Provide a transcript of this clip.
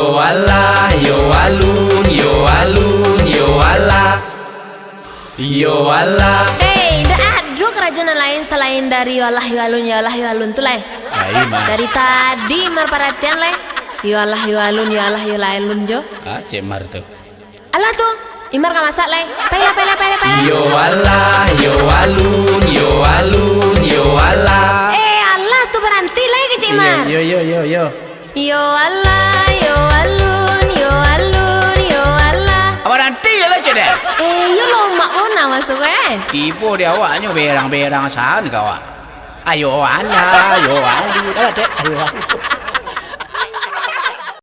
Yo Allah, yo alun, yo alun, yo Allah, yo Allah. Nggak ada kerajaan lain selain dari yo Allah, yo alun tuh lah. Dari tadi Imar perhatian lah. Yo Allah, yo alun jo. Cemar tuh. Allah tuh, Imar gak masak lah. Pela. Yo Allah, yo alun, yo alun, yo Allah. Allah tuh berhenti lagi kecik Imar. Yo. Yo Allah, yo alun, yo Allah. Apa nanti lah cedek? Yo lomak mana masuk Tipu dia awaknya berang-berang sana kawan. Ayo Allah, yo alun. Ada dek.